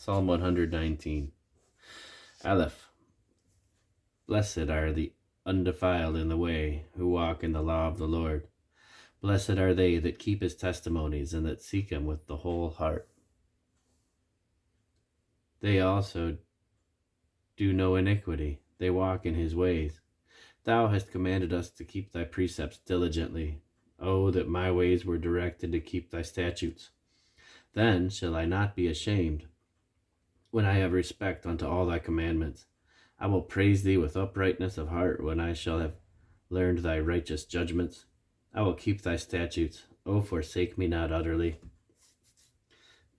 Psalm 119. Aleph. Blessed are the undefiled in the way, who walk in the law of the Lord. Blessed are they that keep his testimonies, and that seek him with the whole heart. They also do no iniquity, they walk in his ways. Thou hast commanded us to keep thy precepts diligently. Oh, that my ways were directed to keep thy statutes. Then shall I not be ashamed, when I have respect unto all thy commandments. I will praise thee with uprightness of heart, when I shall have learned thy righteous judgments. I will keep thy statutes. O forsake me not utterly.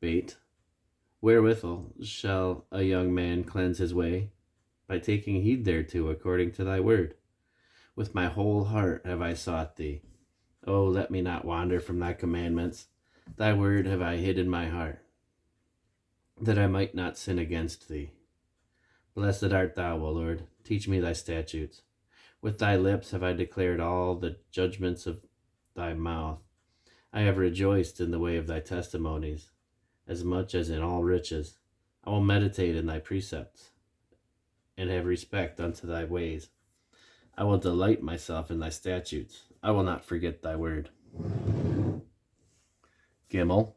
Bait. Wherewithal shall a young man cleanse his way? By taking heed thereto according to thy word. With my whole heart have I sought thee. O let me not wander from thy commandments. Thy word have I hid in my heart, that I might not sin against thee. Blessed art thou, O Lord. Teach me thy statutes. With thy lips have I declared all the judgments of thy mouth. I have rejoiced in the way of thy testimonies, as much as in all riches. I will meditate in thy precepts, and have respect unto thy ways. I will delight myself in thy statutes. I will not forget thy word. Gimel.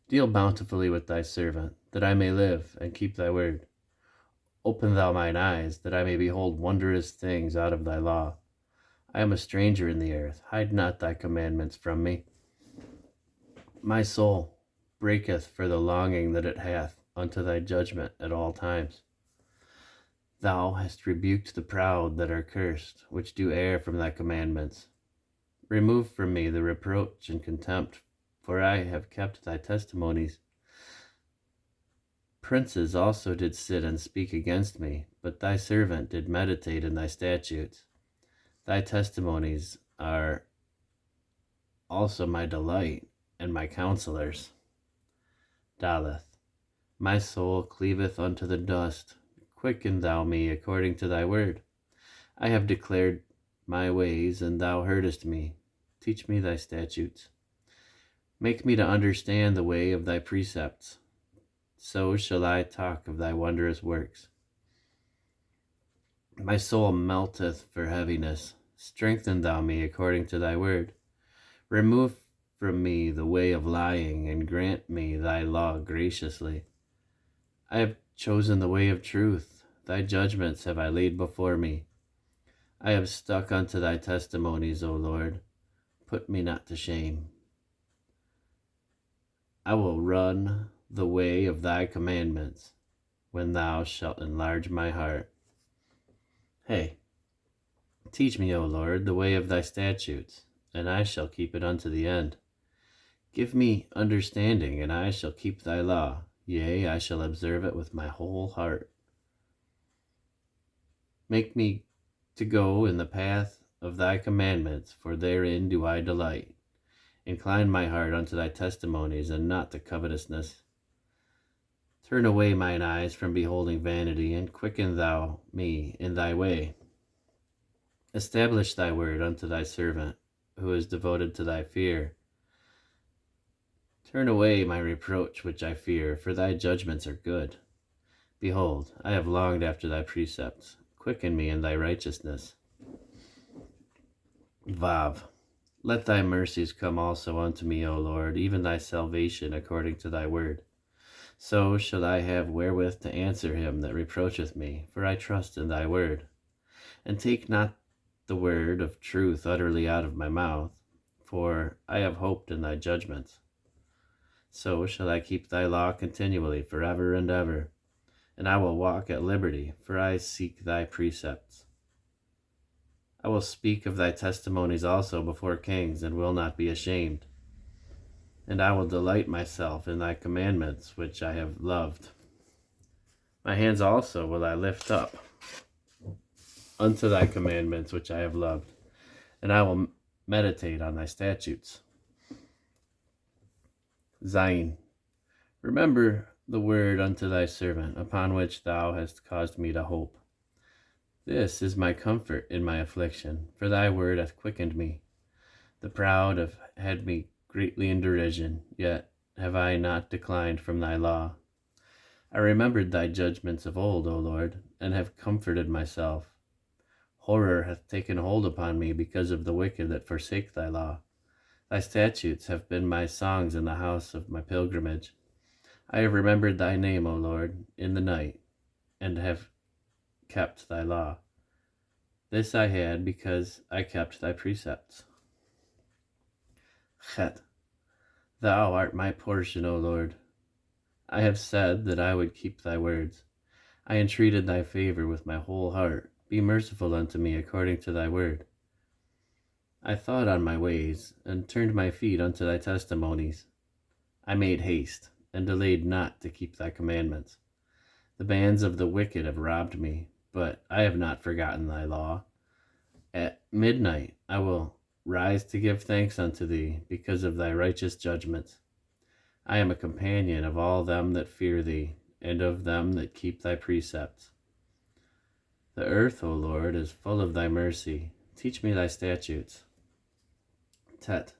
Deal bountifully with thy servant, that I may live and keep thy word. Open thou mine eyes, that I may behold wondrous things out of thy law. I am a stranger in the earth. Hide not thy commandments from me. My soul breaketh for the longing that it hath unto thy judgment at all times. Thou hast rebuked the proud that are cursed, which do err from thy commandments. Remove from me the reproach and contempt, for I have kept thy testimonies. Princes also did sit and speak against me, but thy servant did meditate in thy statutes. Thy testimonies are also my delight and my counselors. Daleth. My soul cleaveth unto the dust. Quicken thou me according to thy word. I have declared my ways, and thou heardest me. Teach me thy statutes. Make me to understand the way of thy precepts. So shall I talk of thy wondrous works. My soul melteth for heaviness. Strengthen thou me according to thy word. Remove from me the way of lying, and grant me thy law graciously. I have chosen the way of truth. Thy judgments have I laid before me. I have stuck unto thy testimonies, O Lord. Put me not to shame. I will run the way of thy commandments, when thou shalt enlarge my heart. Hey, teach me, O Lord, the way of thy statutes, and I shall keep it unto the end. Give me understanding, and I shall keep thy law. Yea, I shall observe it with my whole heart. Make me to go in the path of thy commandments, for therein do I delight. Incline my heart unto thy testimonies, and not to covetousness. Turn away mine eyes from beholding vanity, and quicken thou me in thy way. Establish thy word unto thy servant, who is devoted to thy fear. Turn away my reproach which I fear, for thy judgments are good. Behold, I have longed after thy precepts. Quicken me in thy righteousness. Vav. Let thy mercies come also unto me, O Lord, even thy salvation according to thy word. So shall I have wherewith to answer him that reproacheth me, for I trust in thy word. And take not the word of truth utterly out of my mouth, for I have hoped in thy judgments. So shall I keep thy law continually forever and ever, and I will walk at liberty, for I seek thy precepts. I will speak of thy testimonies also before kings, and will not be ashamed. And I will delight myself in thy commandments, which I have loved. My hands also will I lift up unto thy commandments, which I have loved, and I will meditate on thy statutes. Zayin. Remember the word unto thy servant, upon which thou hast caused me to hope. This is my comfort in my affliction, for thy word hath quickened me. The proud have had me greatly in derision, yet have I not declined from thy law. I remembered thy judgments of old, O Lord, and have comforted myself. Horror hath taken hold upon me because of the wicked that forsake thy law. Thy statutes have been my songs in the house of my pilgrimage. I have remembered thy name, O Lord, in the night, and have kept thy law. This I had because I kept thy precepts. Chet, thou art my portion, O Lord. I have said that I would keep thy words. I entreated thy favor with my whole heart. Be merciful unto me according to thy word. I thought on my ways, and turned my feet unto thy testimonies. I made haste, and delayed not to keep thy commandments. The bands of the wicked have robbed me, but I have not forgotten thy law. At midnight I will rise to give thanks unto thee, because of thy righteous judgments. I am a companion of all them that fear thee, and of them that keep thy precepts. The earth, O Lord, is full of thy mercy. Teach me thy statutes. Tet,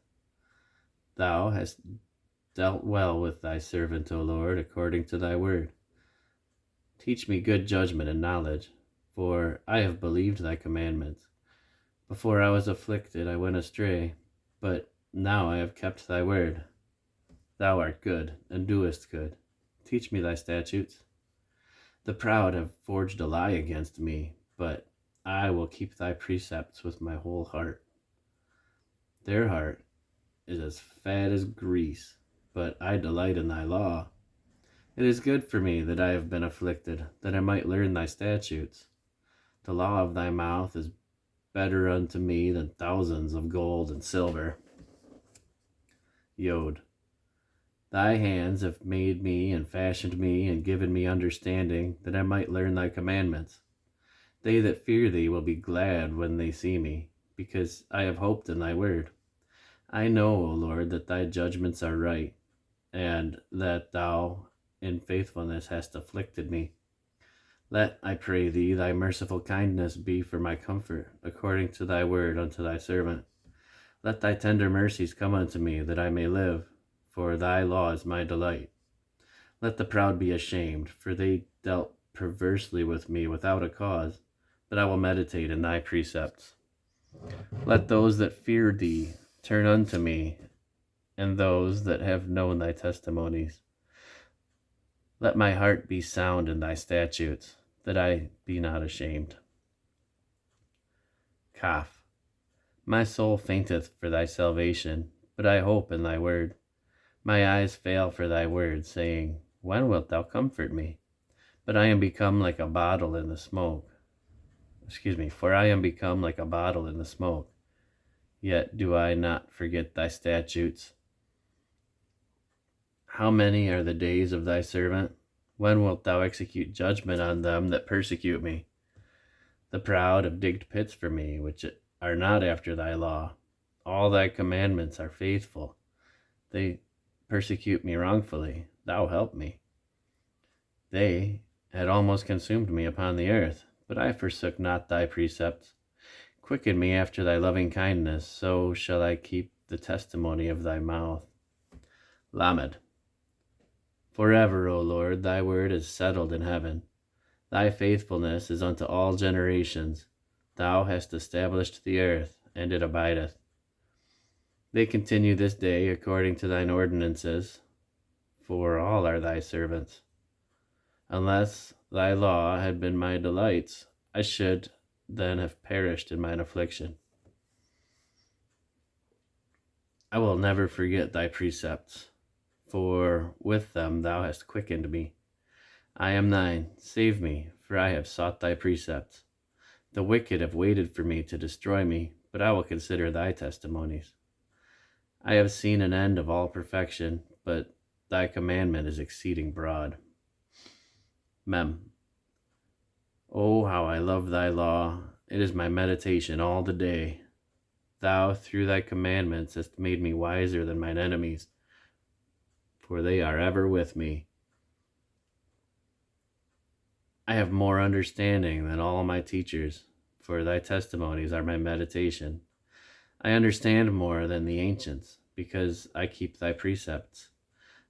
thou hast dealt well with thy servant, O Lord, according to thy word. Teach me good judgment and knowledge, for I have believed thy commandments. Before I was afflicted, I went astray, but now I have kept thy word. Thou art good, and doest good. Teach me thy statutes. The proud have forged a lie against me, but I will keep thy precepts with my whole heart. Their heart is as fat as grease, but I delight in thy law. It is good for me that I have been afflicted, that I might learn thy statutes. The law of thy mouth is better unto me than thousands of gold and silver. Yod. Thy hands have made me and fashioned me and given me understanding, that I might learn thy commandments. They that fear thee will be glad when they see me, because I have hoped in thy word. I know, O Lord, that thy judgments are right, and that thou in faithfulness hast afflicted me. Let, I pray thee, thy merciful kindness be for my comfort, according to thy word unto thy servant. Let thy tender mercies come unto me, that I may live, for thy law is my delight. Let the proud be ashamed, for they dealt perversely with me without a cause, but I will meditate in thy precepts. Let those that fear thee turn unto me, and those that have known thy testimonies. Let my heart be sound in thy statutes, that I be not ashamed. Kaf. My soul fainteth for thy salvation, but I hope in thy word. My eyes fail for thy word, saying, when wilt thou comfort me? But I am become like a bottle in the smoke. For I am become like a bottle in the smoke. Yet do I not forget thy statutes. How many are the days of thy servant? When wilt thou execute judgment on them that persecute me? The proud have digged pits for me, which are not after thy law. All thy commandments are faithful. They persecute me wrongfully. Thou help me. They had almost consumed me upon the earth, but I forsook not thy precepts. Quicken me after thy loving kindness, so shall I keep the testimony of thy mouth. Lamed. Forever, O Lord, thy word is settled in heaven. Thy faithfulness is unto all generations. Thou hast established the earth, and it abideth. They continue this day according to thine ordinances, for all are thy servants. Unless thy law had been my delights, I should then have perished in mine affliction. I will never forget thy precepts, for with them thou hast quickened me. I am thine, save me, for I have sought thy precepts. The wicked have waited for me to destroy me, but I will consider thy testimonies. I have seen an end of all perfection, but thy commandment is exceeding broad. Mem. Oh, how I love thy law. It is my meditation all the day. Thou, through thy commandments, hast made me wiser than mine enemies, for they are ever with me. I have more understanding than all my teachers, for thy testimonies are my meditation. I understand more than the ancients, because I keep thy precepts.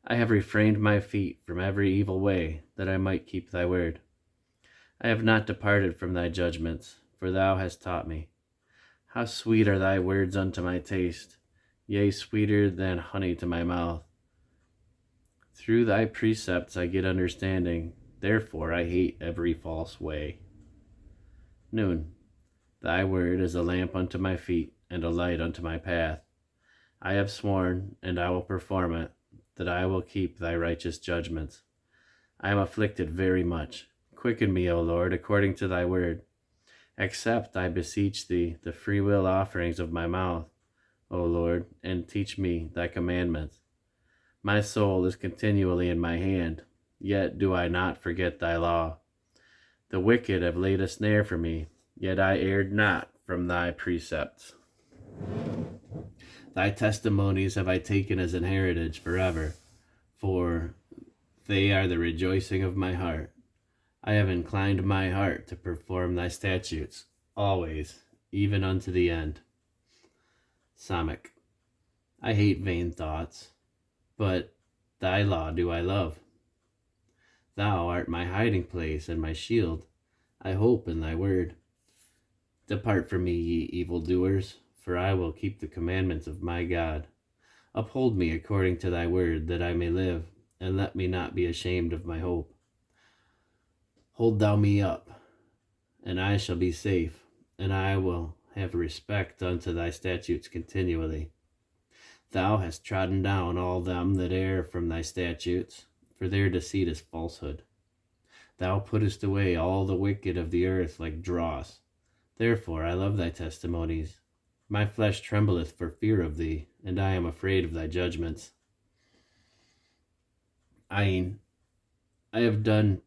I have refrained my feet from every evil way, that I might keep thy word. I have not departed from thy judgments, for thou hast taught me. How sweet are thy words unto my taste, yea, sweeter than honey to my mouth. Through thy precepts I get understanding, therefore I hate every false way. Noon. Thy word is a lamp unto my feet, and a light unto my path. I have sworn, and I will perform it, that I will keep thy righteous judgments. I am afflicted very much. Quicken me, O Lord, according to thy word. Accept, I beseech thee, the freewill offerings of my mouth, O Lord, and teach me thy commandments. My soul is continually in my hand, yet do I not forget thy law. The wicked have laid a snare for me, yet I erred not from thy precepts. Thy testimonies have I taken as an heritage forever, for they are the rejoicing of my heart. I have inclined my heart to perform thy statutes, always, even unto the end. Psalmic. I hate vain thoughts, but thy law do I love. Thou art my hiding place and my shield. I hope in thy word. Depart from me, ye evildoers, for I will keep the commandments of my God. Uphold me according to thy word, that I may live, and let me not be ashamed of my hope. Hold thou me up, and I shall be safe, and I will have respect unto thy statutes continually. Thou hast trodden down all them that err from thy statutes, for their deceit is falsehood. Thou puttest away all the wicked of the earth like dross. Therefore I love thy testimonies. My flesh trembleth for fear of thee, and I am afraid of thy judgments. I have done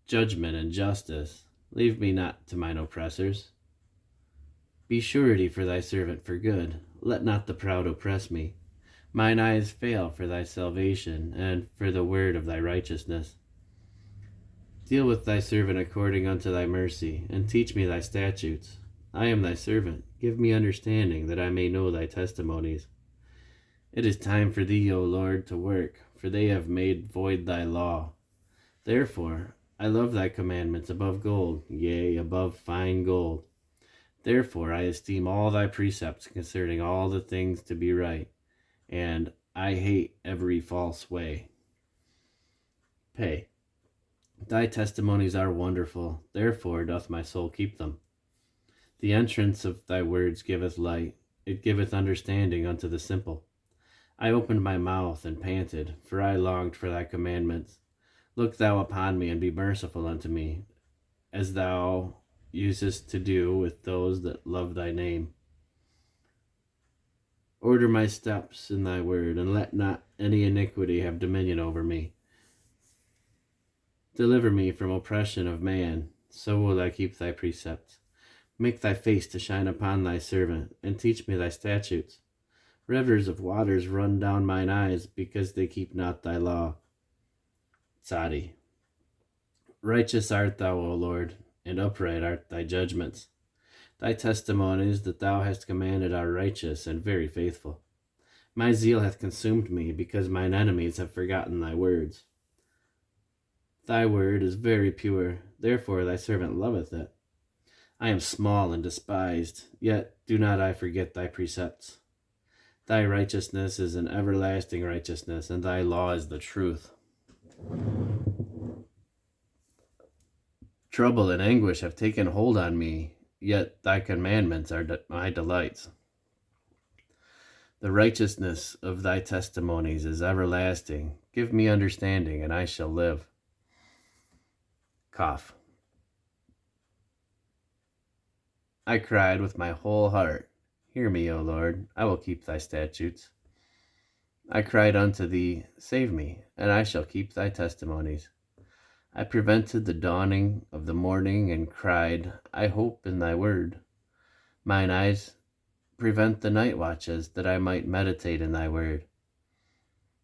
judgment and justice. Leave me not to mine oppressors. Be surety for thy servant for good. Let not the proud oppress me. Mine eyes fail for thy salvation, and for the word of thy righteousness. Deal with thy servant according unto thy mercy, and teach me thy statutes. I am thy servant. Give me understanding, that I may know thy testimonies. It is time for thee, O Lord, to work, for they have made void thy law. Therefore I love thy commandments above gold, yea, above fine gold. Therefore I esteem all thy precepts concerning all the things to be right, and I hate every false way. Pay. Thy testimonies are wonderful, therefore doth my soul keep them. The entrance of thy words giveth light, it giveth understanding unto the simple. I opened my mouth and panted, for I longed for thy commandments. Look thou upon me, and be merciful unto me, as thou usest to do with those that love thy name. Order my steps in thy word, and let not any iniquity have dominion over me. Deliver me from oppression of man, so will I keep thy precepts. Make thy face to shine upon thy servant, and teach me thy statutes. Rivers of waters run down mine eyes, because they keep not thy law. Tzadi. Righteous art thou, O Lord, and upright art thy judgments. Thy testimonies that thou hast commanded are righteous and very faithful. My zeal hath consumed me, because mine enemies have forgotten thy words. Thy word is very pure, therefore thy servant loveth it. I am small and despised, yet do not I forget thy precepts. Thy righteousness is an everlasting righteousness, and thy law is the truth. Trouble and anguish have taken hold on me, yet thy commandments are my delights. The righteousness of thy testimonies is everlasting. Give me understanding, and I shall live. Cough. I cried with my whole heart, hear me, O Lord, I will keep thy statutes. I cried unto thee, save me, and I shall keep thy testimonies. I prevented the dawning of the morning, and cried, I hope in thy word. Mine eyes prevent the night watches, that I might meditate in thy word.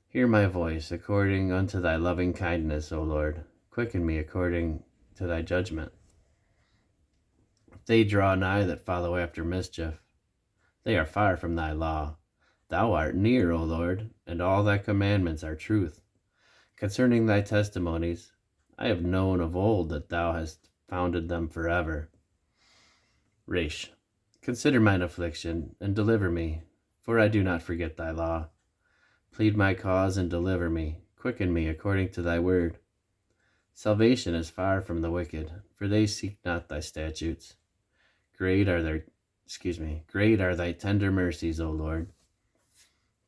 Hear my voice according unto thy loving kindness, O Lord. Quicken me according to thy judgment. They draw nigh that follow after mischief. They are far from thy law. Thou art near, O Lord, and all thy commandments are truth. Concerning thy testimonies, I have known of old that thou hast founded them forever. Resh. Consider mine affliction, and deliver me, for I do not forget thy law. Plead my cause and deliver me, quicken me according to thy word. Salvation is far from the wicked, for they seek not thy statutes. Great are thy tender mercies, O Lord.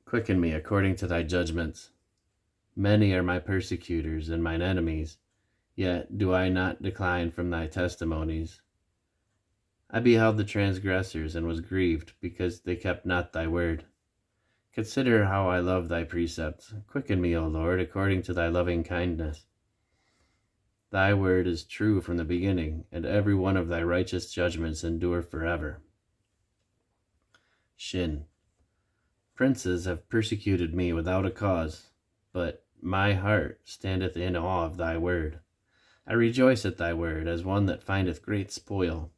Quicken me according to thy judgments. Many are my persecutors and mine enemies, yet do I not decline from thy testimonies. I beheld the transgressors and was grieved, because they kept not thy word. Consider how I love thy precepts. Quicken me, O Lord, according to thy loving kindness. Thy word is true from the beginning, and every one of thy righteous judgments endure forever. Shin. Princes have persecuted me without a cause, but my heart standeth in awe of thy word. I rejoice at thy word as one that findeth great spoil.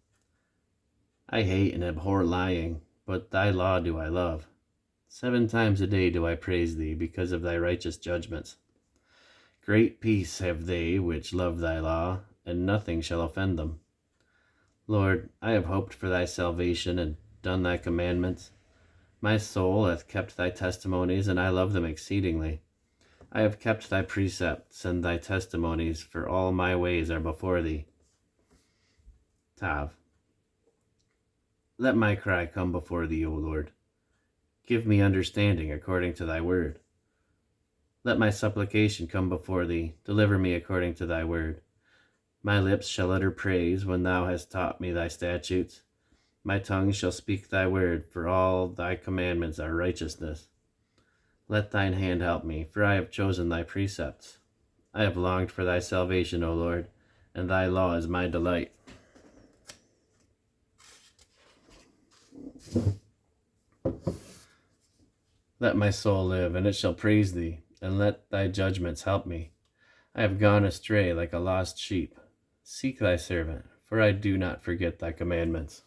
I hate and abhor lying, but thy law do I love. 7 times a day do I praise thee because of thy righteous judgments. Great peace have they which love thy law, and nothing shall offend them. Lord, I have hoped for thy salvation and done thy commandments. My soul hath kept thy testimonies, and I love them exceedingly. I have kept thy precepts and thy testimonies, for all my ways are before thee. Tav. Let my cry come before thee, O Lord. Give me understanding according to thy word. Let my supplication come before thee. Deliver me according to thy word. My lips shall utter praise when thou hast taught me thy statutes. My tongue shall speak thy word, for all thy commandments are righteousness. Let thine hand help me, for I have chosen thy precepts. I have longed for thy salvation, O Lord, and thy law is my delight. Let my soul live, and it shall praise thee, and let thy judgments help me. I have gone astray like a lost sheep. Seek thy servant, for I do not forget thy commandments.